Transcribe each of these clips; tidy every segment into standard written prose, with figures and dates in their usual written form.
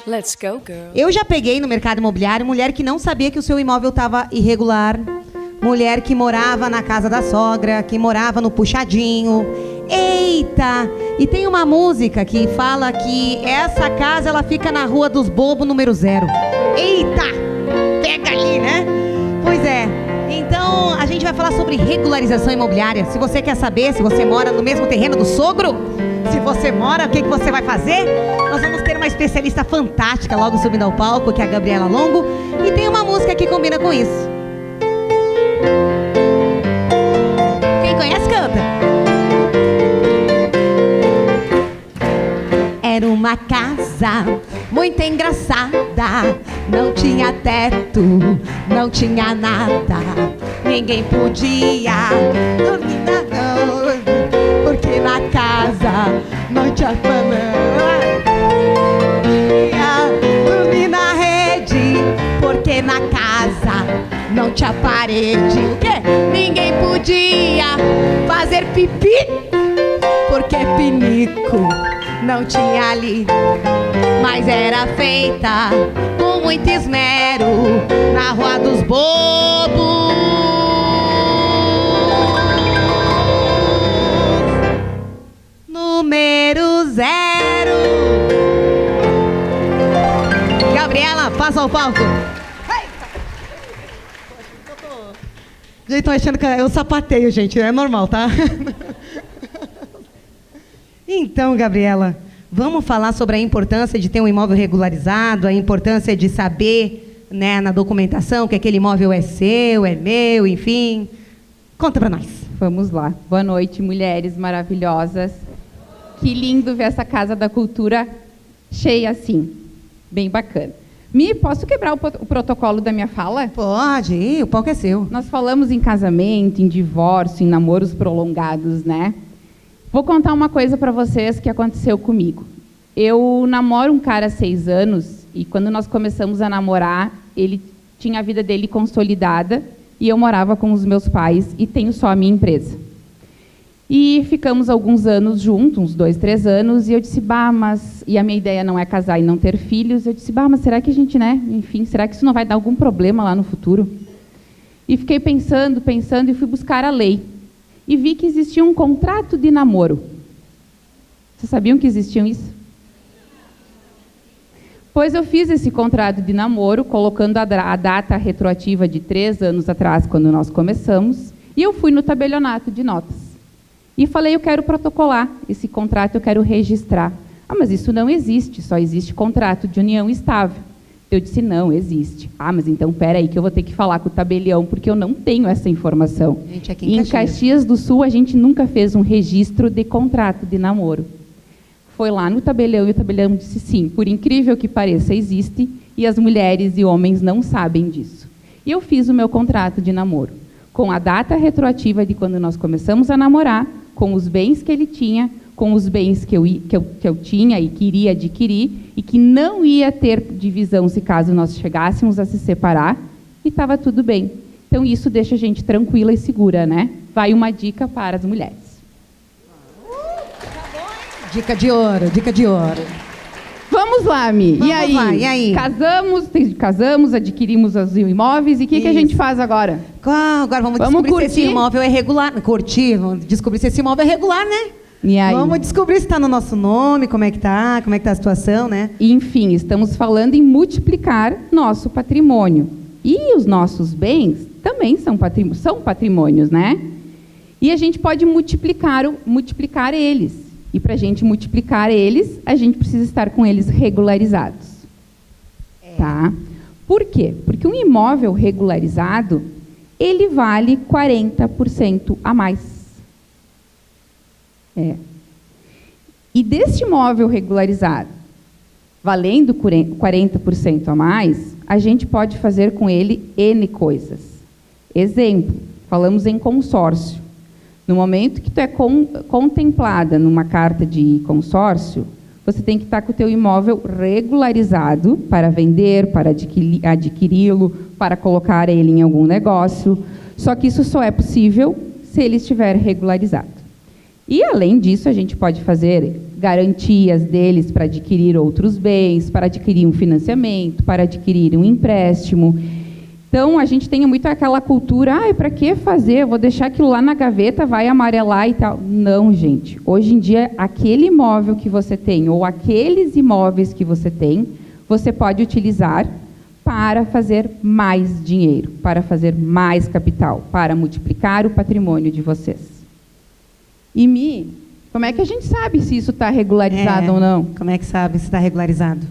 Let's go, girl. Eu já peguei no mercado imobiliário mulher que não sabia que o seu imóvel estava irregular, mulher que morava na casa da sogra, que morava no puxadinho. Eita! E tem uma música que fala que essa casa ela fica na Rua dos Bobos, número 0. Eita! Pega ali, né? Pois é. Então, a gente vai falar sobre regularização imobiliária. Se você quer saber se você mora no mesmo terreno do sogro, se você mora, o que você vai fazer? Nós vamos ter uma especialista fantástica logo subindo ao palco, que é a Gabriela Longo. E tem uma música que combina com isso. Quem conhece, canta. Era uma casa muito engraçada, não tinha teto, não tinha nada, ninguém podia dormir porque na casa não tinha dormir na rede, porque na casa não tinha parede. O quê? Ninguém podia fazer pipi, porque pinico não tinha ali, mas era feita com muito esmero na Rua dos Bobos. Número 0. Gabriela, passa ao palco. Gente, tô achando que eu sapateio, gente. É normal, tá? Então, Gabriela, vamos falar sobre a importância de ter um imóvel regularizado, a importância de saber, né, na documentação que aquele imóvel é seu, é meu, enfim. Conta pra nós. Vamos lá. Boa noite, mulheres maravilhosas. Que lindo ver essa Casa da Cultura cheia assim. Bem bacana. Posso quebrar o protocolo da minha fala? Pode, o palco é seu. Nós falamos em casamento, em divórcio, em namoros prolongados, né? Vou contar uma coisa para vocês que aconteceu comigo. Eu namoro um cara há 6 anos e quando nós começamos a namorar, ele tinha a vida dele consolidada e eu morava com os meus pais e tenho só a minha empresa. E ficamos alguns anos juntos, uns 2, 3 anos, e eu disse, mas... E a minha ideia não é casar e não ter filhos. Eu disse, mas será que a gente, né? Enfim, será que isso não vai dar algum problema lá no futuro? E fiquei pensando e fui buscar a lei. E vi que existia um contrato de namoro. Vocês sabiam que existiam isso? Pois eu fiz esse contrato de namoro, colocando a data retroativa de 3 anos atrás, quando nós começamos, e eu fui no tabelionato de notas. E falei, eu quero protocolar esse contrato, eu quero registrar. Mas isso não existe, só existe contrato de união estável. Eu disse, não, existe. Mas então, espera aí, que eu vou ter que falar com o tabelião, porque eu não tenho essa informação. Gente, aqui em Caxias do Sul, a gente nunca fez um registro de contrato de namoro. Foi lá no tabelião e o tabelião disse, sim, por incrível que pareça, existe, e as mulheres e homens não sabem disso. E eu fiz o meu contrato de namoro, com a data retroativa de quando nós começamos a namorar, com os bens que ele tinha, com os bens que eu tinha e queria adquirir, e que não ia ter divisão se caso nós chegássemos a se separar, e estava tudo bem. Então, isso deixa a gente tranquila e segura, né? Vai uma dica para as mulheres. Dica de ouro, dica de ouro. Vamos lá, Mi. E aí? Casamos, adquirimos os imóveis, e o que a gente faz agora? Agora vamos descobrir curtir? Se esse imóvel é regular. Vamos descobrir se esse imóvel é regular, né? E aí? Vamos descobrir se está no nosso nome, como é que tá a situação, né? Enfim, estamos falando em multiplicar nosso patrimônio. E os nossos bens também são patrimônios, né? E a gente pode multiplicar eles. E para a gente multiplicar eles, a gente precisa estar com eles regularizados. Tá? Por quê? Porque um imóvel regularizado, ele vale 40% a mais. E deste imóvel regularizado, valendo 40% a mais, a gente pode fazer com ele N coisas. Exemplo, falamos em consórcio. No momento que tu é contemplada numa carta de consórcio, você tem que estar com o teu imóvel regularizado para vender, para adquiri-lo, para colocar ele em algum negócio. Só que isso só é possível se ele estiver regularizado. E, além disso, a gente pode fazer garantias deles para adquirir outros bens, para adquirir um financiamento, para adquirir um empréstimo. Então, a gente tem muito aquela cultura, para que fazer? Eu vou deixar aquilo lá na gaveta, vai amarelar e tal. Não, gente. Hoje em dia, aquele imóvel que você tem, ou aqueles imóveis que você tem, você pode utilizar para fazer mais dinheiro, para fazer mais capital, para multiplicar o patrimônio de vocês. E como é que a gente sabe se isso está regularizado ou não? Como é que sabe se está regularizado?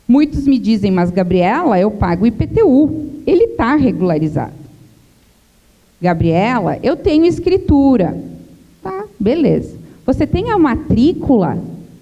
Muitos me dizem, mas Gabriela, eu pago IPTU. Ele está regularizado. Gabriela, eu tenho escritura. Tá, beleza. Você tem a matrícula?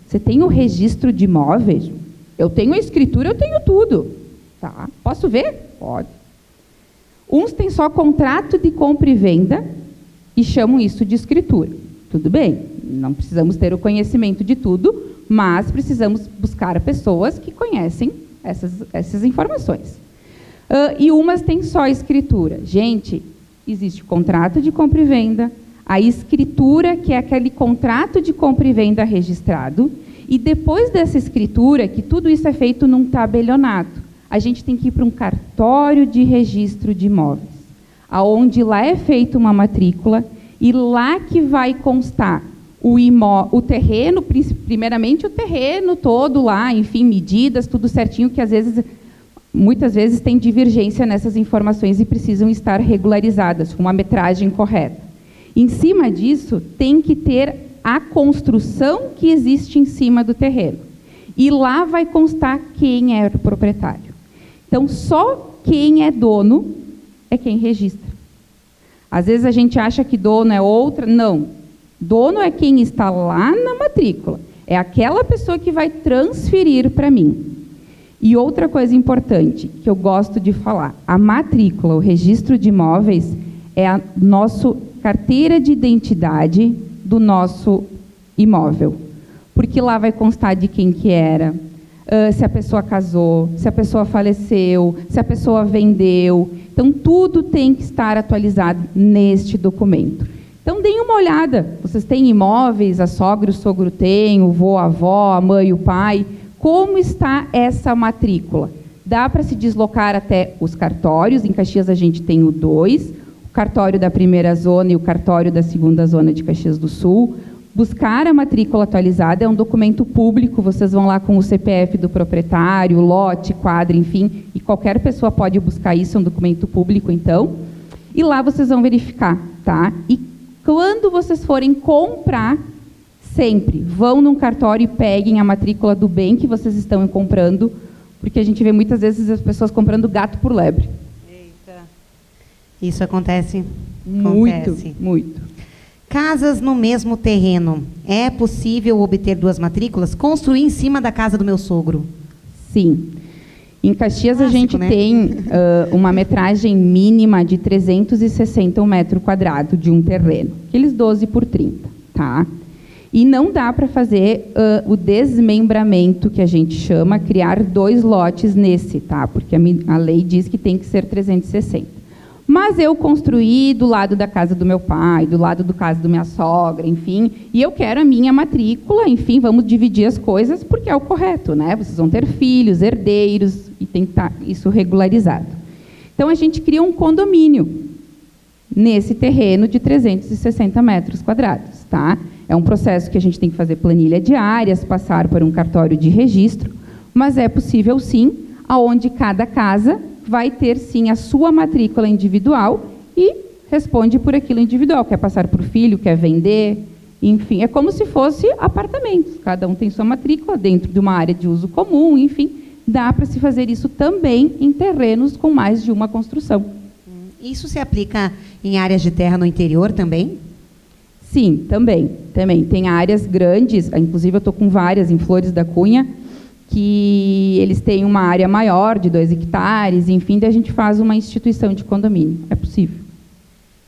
Você tem o registro de imóveis? Eu tenho a escritura, eu tenho tudo. Tá, posso ver? Pode. Uns têm só contrato de compra e venda e chamam isso de escritura. Tudo bem, não precisamos ter o conhecimento de tudo, mas precisamos buscar pessoas que conhecem essas informações. E umas têm só escritura. Gente, existe contrato de compra e venda, a escritura, que é aquele contrato de compra e venda registrado, e depois dessa escritura, que tudo isso é feito num tabelionato, a gente tem que ir para um cartório de registro de imóveis, aonde lá é feita uma matrícula, e lá que vai constar o terreno, primeiramente o terreno todo lá, enfim, medidas, tudo certinho, que muitas vezes tem divergência nessas informações e precisam estar regularizadas, com uma metragem correta. Em cima disso, tem que ter a construção que existe em cima do terreno. E lá vai constar quem é o proprietário. Então, só quem é dono é quem registra. Às vezes a gente acha que dono é outra. Não. Dono é quem está lá na matrícula. É aquela pessoa que vai transferir para mim. E outra coisa importante que eu gosto de falar, a matrícula, o registro de imóveis, é a nossa carteira de identidade do nosso imóvel. Porque lá vai constar de quem que era, se a pessoa casou, se a pessoa faleceu, se a pessoa vendeu. Então, tudo tem que estar atualizado neste documento. Então, deem uma olhada. Vocês têm imóveis, a sogra, o sogro tem, o vô, a avó, a mãe, o pai. Como está essa matrícula? Dá para se deslocar até os cartórios. Em Caxias, a gente tem o 2, o cartório da primeira zona e o cartório da segunda zona de Caxias do Sul. Buscar a matrícula atualizada é um documento público, vocês vão lá com o CPF do proprietário, lote, quadra, enfim, e qualquer pessoa pode buscar isso, é um documento público, então. E lá vocês vão verificar, tá? E quando vocês forem comprar, sempre vão num cartório e peguem a matrícula do bem que vocês estão comprando, porque a gente vê muitas vezes as pessoas comprando gato por lebre. Eita. Isso acontece? Muito, muito. Casas no mesmo terreno. É possível obter 2 matrículas? Construir em cima da casa do meu sogro? Sim. Em Caxias, a gente tem uma metragem mínima de 360 metros quadrados de um terreno. Aqueles 12 por 30, tá? E não dá para fazer o desmembramento, que a gente chama, criar 2 lotes nesse, tá? Porque a lei diz que tem que ser 360. Mas eu construí do lado da casa do meu pai, do lado da casa da minha sogra, enfim, e eu quero a minha matrícula, enfim, vamos dividir as coisas, porque é o correto, né? Vocês vão ter filhos, herdeiros, e tem que estar isso regularizado. Então, a gente cria um condomínio nesse terreno de 360 metros quadrados, tá? É um processo que a gente tem que fazer planilha diárias, passar por um cartório de registro, mas é possível, sim, aonde cada casa vai ter, sim, a sua matrícula individual e responde por aquilo individual. Quer passar por filho, quer vender, enfim. É como se fosse apartamentos. Cada um tem sua matrícula dentro de uma área de uso comum, enfim. Dá para se fazer isso também em terrenos com mais de uma construção. Isso se aplica em áreas de terra no interior também? Sim, também. Tem áreas grandes, inclusive eu estou com várias em Flores da Cunha, que eles têm uma área maior, de 2 hectares, enfim, daí a gente faz uma instituição de condomínio. É possível.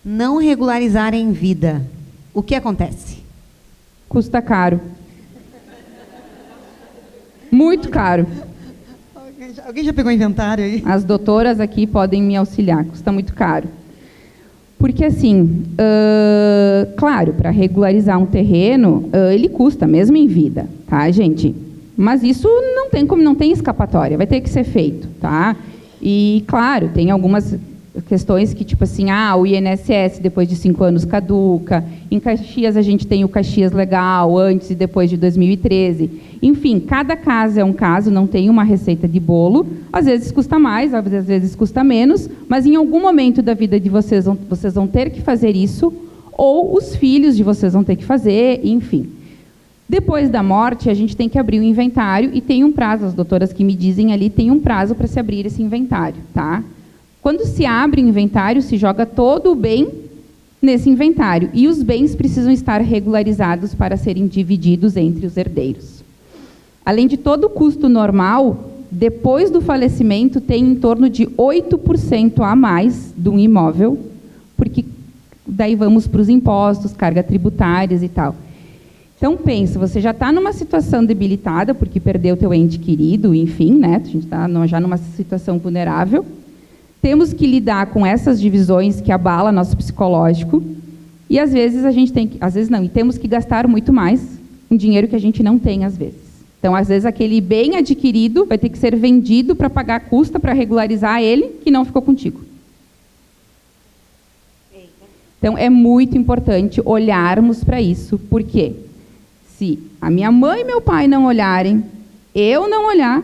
Não regularizar em vida. O que acontece? Custa caro. Muito caro. Alguém já pegou inventário aí? As doutoras aqui podem me auxiliar. Custa muito caro. Porque, assim, claro, para regularizar um terreno, ele custa, mesmo em vida, tá, gente? Mas isso não tem escapatória, vai ter que ser feito, tá? E, claro, tem algumas questões que, tipo assim, o INSS depois de 5 anos caduca, em Caxias a gente tem o Caxias Legal, antes e depois de 2013. Enfim, cada caso é um caso, não tem uma receita de bolo, às vezes custa mais, às vezes custa menos, mas em algum momento da vida de vocês vão ter que fazer isso, ou os filhos de vocês vão ter que fazer, enfim. Depois da morte, a gente tem que abrir o inventário e tem um prazo, as doutoras que me dizem ali, tem um prazo para se abrir esse inventário, tá? Quando se abre o inventário, se joga todo o bem nesse inventário. E os bens precisam estar regularizados para serem divididos entre os herdeiros. Além de todo o custo normal, depois do falecimento, tem em torno de 8% a mais do imóvel, porque daí vamos para os impostos, cargas tributárias e tal. Então, pensa, você já está numa situação debilitada, porque perdeu o teu ente querido, enfim, né? A gente está já numa situação vulnerável. Temos que lidar com essas divisões que abalam nosso psicológico e às vezes a gente tem que, às vezes não, e temos que gastar muito mais um dinheiro que a gente não tem às vezes. Então, às vezes aquele bem adquirido vai ter que ser vendido para pagar a custa para regularizar ele que não ficou contigo. Então, é muito importante olharmos para isso, porque se a minha mãe e meu pai não olharem, eu não olhar,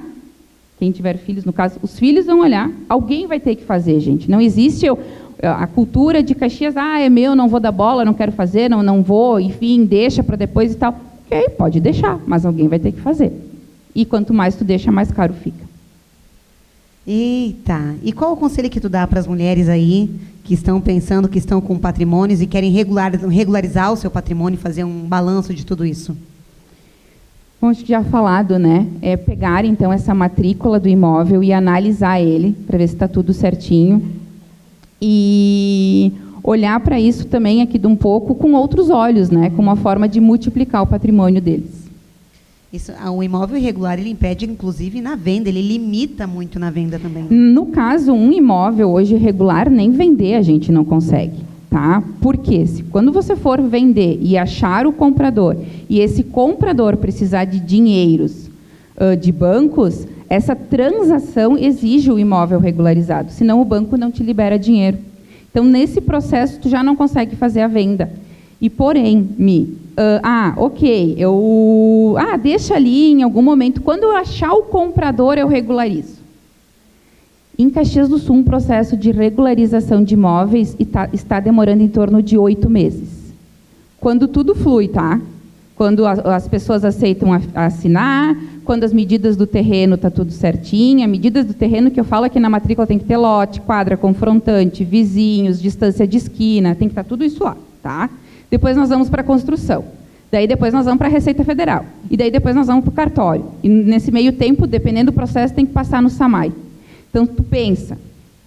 quem tiver filhos, no caso, os filhos vão olhar, alguém vai ter que fazer, gente. Não existe a cultura de Caxias, é meu, não vou dar bola, não quero fazer, não vou, enfim, deixa para depois e tal. Ok, pode deixar, mas alguém vai ter que fazer. E quanto mais tu deixa, mais caro fica. Eita, e qual o conselho que tu dá para as mulheres aí que estão pensando, que estão com patrimônios e querem regularizar o seu patrimônio, fazer um balanço de tudo isso? Bom, acho que já falado, né? É pegar, então, essa matrícula do imóvel e analisar ele, para ver se está tudo certinho. E olhar para isso também aqui de um pouco com outros olhos, né? Com uma forma de multiplicar o patrimônio deles. Isso, o imóvel irregular, ele impede, inclusive, na venda, ele limita muito na venda também. No caso, um imóvel hoje irregular, nem vender a gente não consegue. Tá? Porque quando você for vender e achar o comprador, e esse comprador precisar de dinheiros de bancos, essa transação exige o imóvel regularizado, senão o banco não te libera dinheiro. Então, nesse processo, tu já não consegue fazer a venda. E, porém, deixa ali em algum momento, quando eu achar o comprador, eu regularizo. Em Caxias do Sul, um processo de regularização de imóveis está demorando em torno de 8 meses. Quando tudo flui, tá? Quando as pessoas aceitam assinar, quando as medidas do terreno está tudo certinho, as medidas do terreno que eu falo aqui na matrícula tem que ter lote, quadra confrontante, vizinhos, distância de esquina, tem que estar tudo isso lá, tá? Depois nós vamos para a construção. Daí depois nós vamos para a Receita Federal. E daí depois nós vamos para o cartório. E nesse meio tempo, dependendo do processo, tem que passar no SAMAI. Então, tu pensa,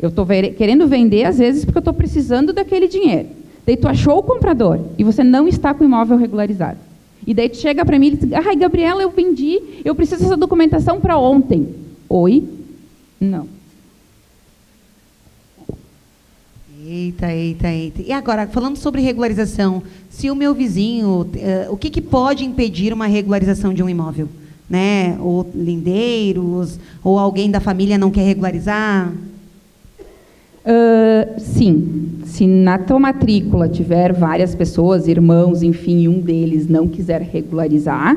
eu estou querendo vender, às vezes, porque eu estou precisando daquele dinheiro. Daí tu achou o comprador e você não está com o imóvel regularizado. E daí tu chega para mim e diz, Gabriela, eu vendi, eu preciso dessa documentação para ontem. Oi? Não. Eita. E agora, falando sobre regularização, se o meu vizinho, o que pode impedir uma regularização de um imóvel? Né? Ou lindeiros, ou alguém da família não quer regularizar? Sim. Se na tua matrícula tiver várias pessoas, irmãos, enfim, um deles não quiser regularizar,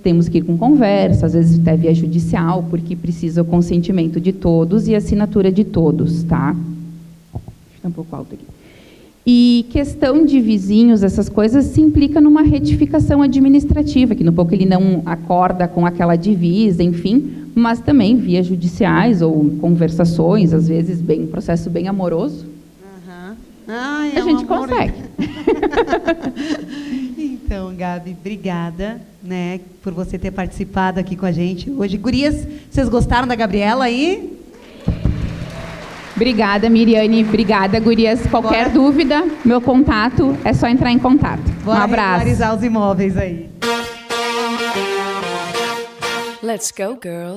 temos que ir com conversa, às vezes até via judicial, porque precisa o consentimento de todos e assinatura de todos, tá? Está um pouco alto aqui. E questão de vizinhos, essas coisas, se implica numa retificação administrativa, que no pouco ele não acorda com aquela divisa, enfim, mas também via judiciais ou conversações, às vezes um processo bem amoroso, a gente consegue. Então, Gabi, obrigada, né, por você ter participado aqui com a gente hoje. Gurias, vocês gostaram da Gabriela aí? Obrigada, Miriane. Obrigada, gurias. Qualquer dúvida, meu contato, é só entrar em contato. Um abraço. Regularizar os imóveis aí. Let's go, girls.